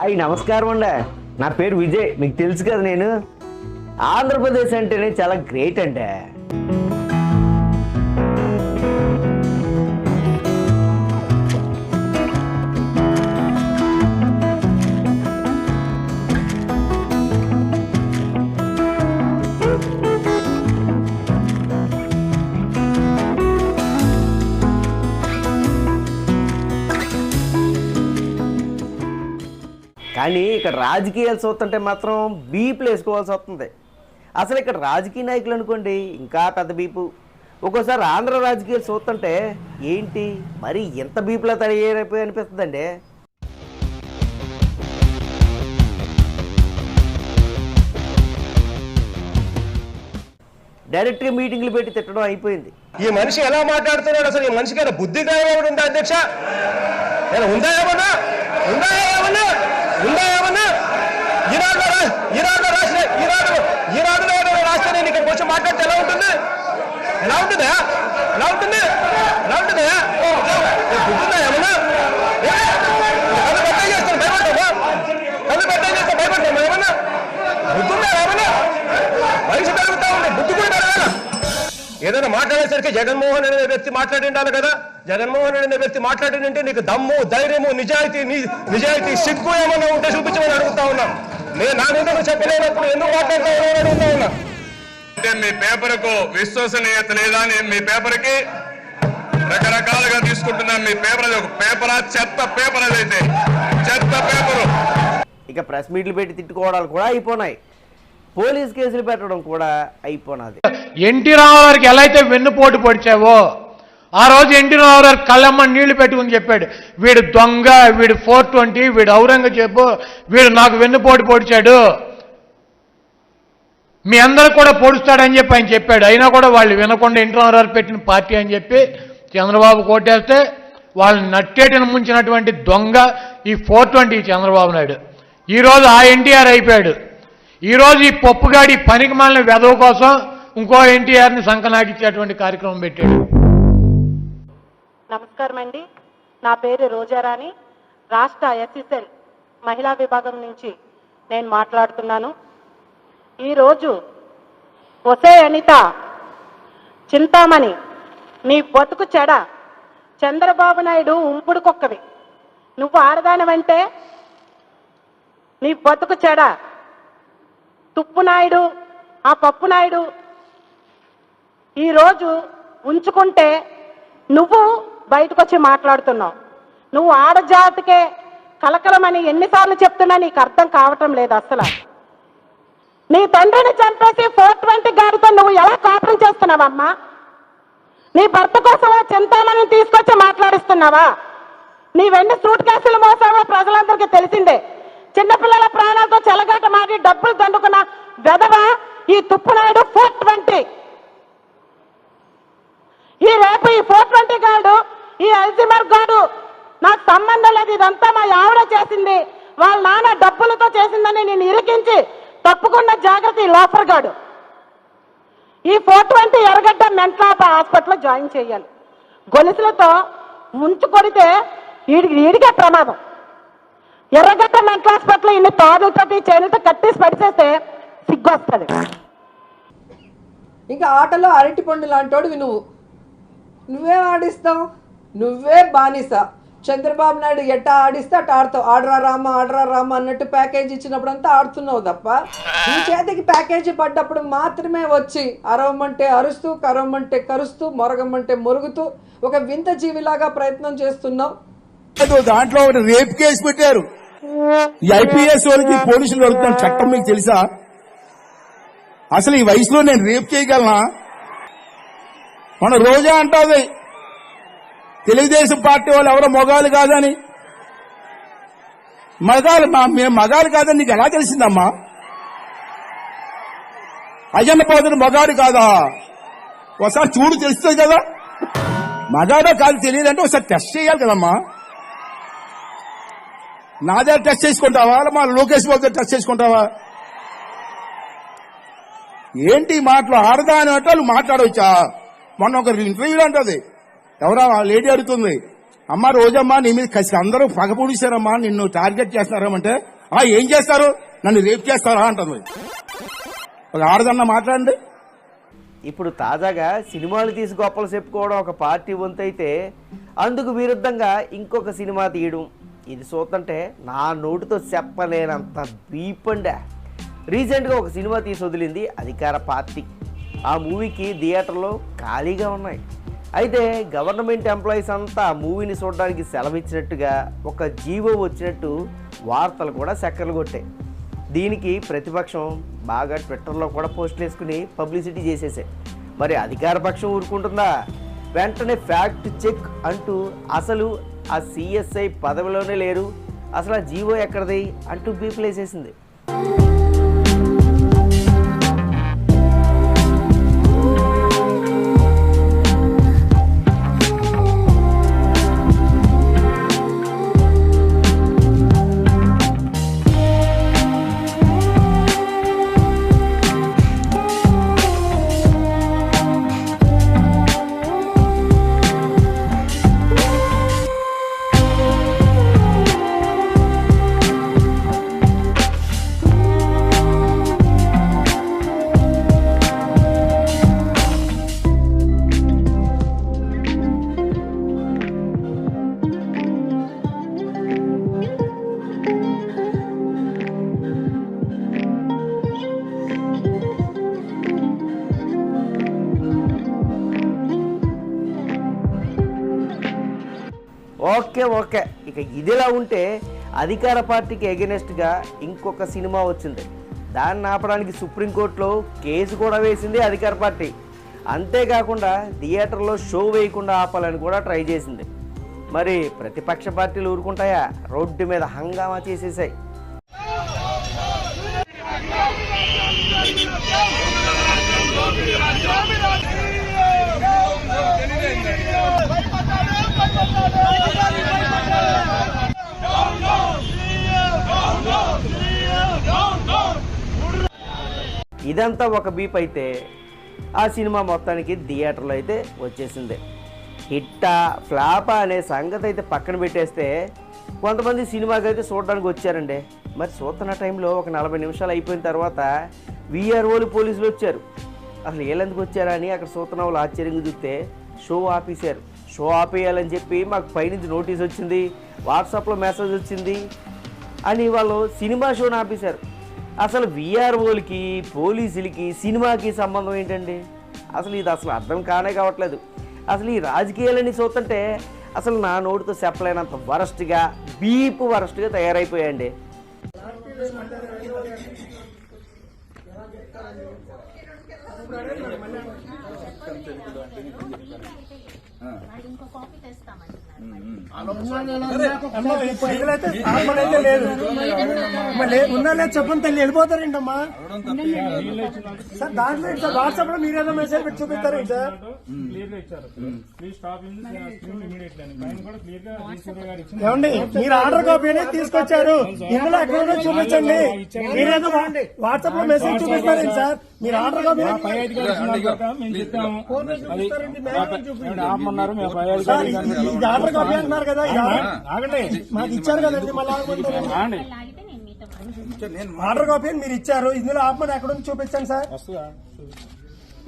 అయ్యి నమస్కారం అండి. నా పేరు విజయ్, మీకు తెలుసు కదా. నేను ఆంధ్రప్రదేశ్ అంటేనే చాలా గ్రేట్ అండి. కానీ ఇక్కడ రాజకీయాలు చూస్తుంటే మాత్రం బీపులు వేసుకోవాల్సి వస్తుంది. అసలు ఇక్కడ రాజకీయ నాయకులు అనుకోండి ఇంకా పెద్ద బీపు. ఒక్కోసారి ఆంధ్ర రాజకీయాలు చూస్తుంటే ఏంటి మరి ఎంత బీపులా తయారైపోయి అనిపిస్తుందండి. డైరెక్ట్గా మీటింగ్లు పెట్టి తిట్టడం అయిపోయింది. ఈ మనిషి ఎలా మాట్లాడుతున్నాడు? అసలు ఈ మనిషికి బుద్ధి ఏమైనా ఉందా అధ్యక్ష? ఉందా ఏమన్నా? ఉందా ఏమన్నా? ఉందా ఏమన్నా? ఈనాడులో రాస్తే నేను ఇక్కడికి వచ్చి మాట్లాడితే ఎలా ఉంటుంది? ఎలా ఉంటుందా? ఎలా ఉంటుంది? ఎలా ఉంటుందా? బుద్ధిందా ఏమన్నా? కళ్ళు పెద్ద చేస్తాను భయపడతావా? కళ్ళు పెద్ద చేస్తా భయపడతావా ఏమన్నా? బుద్ధిందా ఏమన్నా? వయసు పెరుగుతా ఉంది, బుద్ధి కూడా పెరగాల. ఏదైనా మాట్లాడేసరికి జగన్మోహన్ అనే వ్యక్తి మాట్లాడి ఉండాలి కదా. జగన్మోహన్ అనే వ్యక్తి మాట్లాడిందంటే నీకు దమ్ము, ధైర్యము, నిజాయితీ సిగ్గు ఏమన్నా ఉంటే చూపించమని అడుగుతా ఉన్నా. నేను నా నిందకు చెప్పలేనప్పుడు ఎందుకు మాట్లాడుతున్నాను అడుగుతా ఉన్నా. అంటే మీ పేపర్కు విశ్వసనీయత లేదా? మీ పేపర్కి రకరకాలుగా తీసుకుంటున్నాను. మీ పేపర్ అది ఒక పేపరా? చెత్త పేపర్ అదైతే చెత్త పేపరు. ఇక ప్రెస్ మీట్లు పెట్టి తిట్టుకోవడాలు కూడా అయిపోయినాయి. పోలీస్ కేసులు పెట్టడం కూడా అయిపోయినది. ఎన్టీ రామారావుకి ఎలా అయితే వెన్నుపోటు పొడిచావో ఆ రోజు ఎన్టీ రామారావు కళ్ళమ్మ నీళ్లు పెట్టుకుని చెప్పాడు, వీడు దొంగ, వీడు 420, వీడు ఔరంగజేబు, వీడు నాకు వెన్నుపోటు పొడిచాడు, మీ అందరూ కూడా పొడుస్తాడని చెప్పి ఆయన చెప్పాడు. అయినా కూడా వాళ్ళు వినకుండా ఎన్టీ రామారావు పెట్టిన పార్టీ అని చెప్పి చంద్రబాబు కోటేస్తే వాళ్ళని నట్టేటిని ముంచినటువంటి దొంగ ఈ 420 చంద్రబాబు నాయుడు ఈరోజు ఆ ఎన్టీఆర్ అయిపోయాడు. ఈరోజు ఈ పప్పుగాడి పనికి మాలిన వెధవ కోసం ఇంకో ఎన్టీఆర్ని సంకనాకిచ్చేటువంటి కార్యక్రమం పెట్టాడు. నమస్కారం అండి, నా పేరు రోజారాణి, రాష్ట్ర ఎస్ఎస్ఎల్ మహిళా విభాగం నుంచి నేను మాట్లాడుతున్నాను. ఈరోజు ఒసే అనిత, చింతామణి, నీ బతుకు చెడ, చంద్రబాబు నాయుడు ఉంపుడు కుక్కవి, నువ్వు ఆడదానవంటే నీ బతుకు చెడ. తుప్పు నాయుడు, ఆ పప్పు నాయుడు ఈరోజు ఉంచుకుంటే నువ్వు బయటకు వచ్చి మాట్లాడుతున్నావు. నువ్వు ఆడజాతికే కలకలమని ఎన్నిసార్లు చెప్తున్నా నీకు అర్థం కావటం లేదు. అసలు నీ తండ్రిని చంపేసి 420 గాడితో నువ్వు ఎలా కాపురం చేస్తున్నావమ్మా? నీ భర్త కోసం చింతామణిని తీసుకొచ్చి మాట్లాడిస్తున్నావా? నీవెన్ని సూట్ కేసులు మోసావో ప్రజలందరికీ తెలిసిందే. చిన్నపిల్లల ప్రాణాలతో చెలగాట మారి డబ్బులు దండుకున్న వెధవ ఈ తుప్పునాయుడు 420. ఈ రేపు ఈ 420 గాడు, ఈ అల్జిమర్ గాడు నాకు సంబంధం లేదు, ఇదంతా మా ఆవిడ చేసింది, వాళ్ళ నాన్న డబ్బులతో చేసిందని నేను ఇరికించి తప్పకుండా జాగ్రత్త. ఈ లోఫర్ గాడు ఈ 420 ఎర్రగడ్డ మెంటల్ హాస్పిటల్లో జాయిన్ చేయాలి. గొలుసులతో ముంచు కొడితే ఈడికే ప్రమాదం. ఎర్రగడ్డ మెంటల్ హాస్పిటల్ ఇన్ని తాడులతోటి చేనులతో కట్టేసి పడిచేస్తే సిగ్గు వస్తుంది. ఇంకా ఆటలో అరటి పండు లాంటోడివి నువ్వే ఆడిస్తావు, నువ్వే బానిస. చంద్రబాబు నాయుడు ఎట్టా ఆడిస్తే అట్ట ఆడతావు. ఆడరా రామ అన్నట్టు ప్యాకేజ్ ఇచ్చినప్పుడంతా ఆడుతున్నావు తప్ప నీ చేతికి ప్యాకేజీ పడ్డప్పుడు మాత్రమే వచ్చి అరవమంటే అరుస్తూ, కరవమంటే కరుస్తూ, మొరగమంటే మొరుగుతూ ఒక వింత జీవిలాగా ప్రయత్నం చేస్తున్నావు. దాంట్లో ఒకటి రేప్ కేసు పెట్టారు. ఈ ఐపీఎస్ వాళ్ళకి పోలీసులు అడుగుతున్న చట్టం మీకు తెలుసా? అసలు ఈ వయసులో నేను రేప్ చేయగలనా? మన రోజా అంటాది తెలుగుదేశం పార్టీ వాళ్ళు ఎవరో మొగాలు కాదని. మేము మగాలు కాదని నీకు ఎలా తెలిసిందమ్మా? అయ్యన్న పోతున్న మగాడు కాదా? ఒకసారి చూడు తెలుస్తుంది కదా. మగాడో కాదు తెలియదంటే ఒకసారి టెస్ట్ చేయాలి కదమ్మా. నా దగ్గర టెస్ట్ చేసుకుంటావా? మా లోకేష్ బాబు దగ్గర టెస్ట్ చేసుకుంటావా? ఏంటి మాటలు? ఆడదా అని అంటే వాళ్ళు మాట్లాడవచ్చా? మొన్న ఒక ఇంటర్వ్యూలో అంటది, ఎవరా లేడీ అడుగుతుంది, అమ్మ రోజమ్మా నీ మీద కసి అందరూ పగ పొడిచారమ్మా, నిన్ను టార్గెట్ చేస్తున్నారమ్మంటే ఏం చేస్తారు, నన్ను రేప్ చేస్తారా అంటుంది. ఒక ఆడదన్న మాట్లాడండి. ఇప్పుడు తాజాగా సినిమాలు తీసి గొప్పలు చెప్పుకోవడం ఒక పార్టీ వంతు అయితే, అందుకు విరుద్ధంగా ఇంకొక సినిమా తీయడం, ఇది చూస్తుంటే నా నోటితో చెప్పలేనంత బీపండా. రీసెంట్గా ఒక సినిమా తీసి వదిలింది అధికార పార్టీ. ఆ మూవీకి థియేటర్లో ఖాళీగా ఉన్నాయి. అయితే గవర్నమెంట్ ఎంప్లాయీస్ అంతా ఆ మూవీని చూడడానికి సెలవు ఇచ్చినట్టుగా ఒక జీవో వచ్చినట్టు వార్తలు కూడా చక్కర్లు కొట్టాయి. దీనికి ప్రతిపక్షం బాగా ట్విట్టర్లో కూడా పోస్టులు వేసుకుని పబ్లిసిటీ చేసేసాయి. మరి అధికార పక్షం ఊరుకుంటుందా? వెంటనే ఫ్యాక్ట్ చెక్ అంటూ అసలు ఆ సిఎస్ఐ పదవిలోనే లేరు, అసలు ఆ జీవో ఎక్కడిది అంటూ బీపులు వేసేసింది. ఓకే ఇక ఇదిలా ఉంటే అధికార పార్టీకి ఎగెనెస్ట్గా ఇంకొక సినిమా వచ్చింది. దాన్ని ఆపడానికి సుప్రీంకోర్టులో కేసు కూడా వేసింది అధికార పార్టీ. అంతేకాకుండా థియేటర్లో షో వేయకుండా ఆపాలని కూడా ట్రై చేసింది. మరి ప్రతిపక్ష పార్టీలు ఊరుకుంటాయా? రోడ్డు మీద హంగామా చేసేసాయి. ఇదంతా ఒక బీప్ అయితే, ఆ సినిమా మొత్తానికి థియేటర్లో అయితే వచ్చేసింది. హిట్టా ఫ్లాపా అనే సంగతి అయితే పక్కన పెట్టేస్తే, కొంతమంది సినిమాకి అయితే చూడడానికి వచ్చారండి. మరి చూస్తున్న టైంలో ఒక 40 నిమిషాలు అయిపోయిన తర్వాత విఆర్ఓలు పోలీసులు వచ్చారు. అసలు వీళ్ళెందుకు వచ్చారా అని అక్కడ చూస్తున్న వాళ్ళు ఆశ్చర్యంగా చూస్తే షో ఆపేశారు. షో ఆపేయాలని చెప్పి మాకు పైనుంచి నోటీస్ వచ్చింది, వాట్సాప్లో మెసేజ్ వచ్చింది అని వాళ్ళు సినిమా షోని ఆపేశారు. అసలు విఆర్ఓలకి పోలీసులకి సినిమాకి సంబంధం ఏంటండి? అసలు ఇది అసలు అర్థం కానే కావట్లేదు. అసలు ఈ రాజకీయాలని చూస్తుంటే అసలు నా నోటితో చెప్పలేనంత వరస్ట్గా బీప్ వరస్ట్గా తయారైపోయాయండి. ఉన్నా లేదు చెప్పండి తల్లి వెళ్ళిపోతారేంటమ్మా సార్. దాంట్లో సార్ వాట్సాప్ లో మీరేదో మెసేజ్ పెట్టి చూపిస్తారేంటి సార్? ఏమండి మీరు ఆర్డర్ కాపీ అనేది తీసుకొచ్చారు, ఇందులో ఎక్కడో చూపించండి. మీరేదో వాట్సాప్ లో మెసేజ్ చూపిస్తారేంటి సార్? మీరు ఆర్డర్ కాపీ ఆర్డర్ కాపీ అంటున్నారు కదా, మాకు ఇచ్చారు కదండి. మళ్ళీ ఆర్డర్ కాపీ మీరు ఇచ్చారు, ఇందులో ఆపమని ఎక్కడ ఉంది చూపించండి సార్.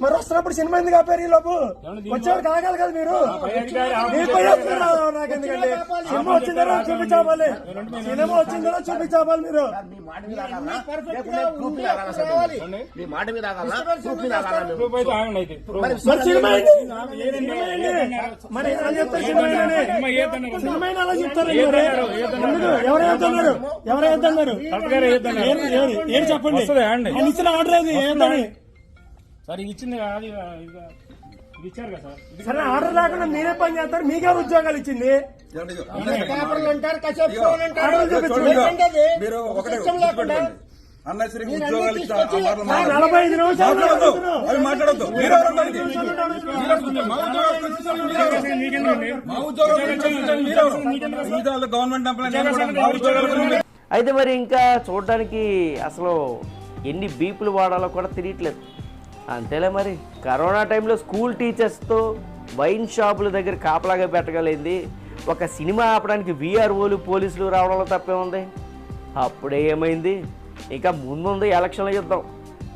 మరి వస్తున్నప్పుడు సినిమా ఎందుకు ఆపారు? ఈ లోపు వచ్చేవారు కాగలరు కదా మీరు. నాకెందుకండి సినిమా వచ్చిన తర్వాత చూపించాలి, సినిమా వచ్చిన తర్వాత చూపించాలి. మీరు మరి సినిమా మరి ఎలా చెప్తారు? సినిమా అలా చెప్తారు. ఎవరు వేద్దన్నారు? ఏం చెప్పండి. ఇచ్చిన ఆర్డర్ అది ఏంటని సార్ ఇచ్చింది ఇచ్చారు కదా సార్. సరే ఆర్డర్ లేకుండా మీరే పని చేస్తారు, మీకే ఉద్యోగాలు ఇచ్చింది. 45 నిమిషాలు మాట్లాడద్దు. అయితే మరి ఇంకా చూడడానికి అసలు ఎన్ని బీపులు వాడాలో కూడా తెలియట్లేదు. అంతేలే మరి. కరోనా టైంలో స్కూల్ టీచర్స్తో వైన్ షాపుల దగ్గర కాపలాగా పెట్టగలిగింది, ఒక సినిమా ఆపడానికి వీఆర్ఓలు పోలీసులు రావడంలో తప్పే ఉంది. అప్పుడే ఏమైంది, ఇంకా ముందుంది ఎలక్షన్ల యుద్ధం.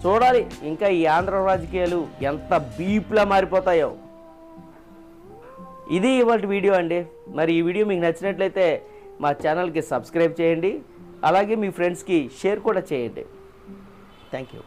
చూడాలి ఇంకా ఈ ఆంధ్ర రాజకీయాలు ఎంత బీప్లా మారిపోతాయో. ఇది ఇవాళ వీడియో అండి. మరి ఈ వీడియో మీకు నచ్చినట్లయితే మా ఛానల్కి సబ్స్క్రైబ్ చేయండి, అలాగే మీ ఫ్రెండ్స్కి షేర్ కూడా చేయండి. Thank you.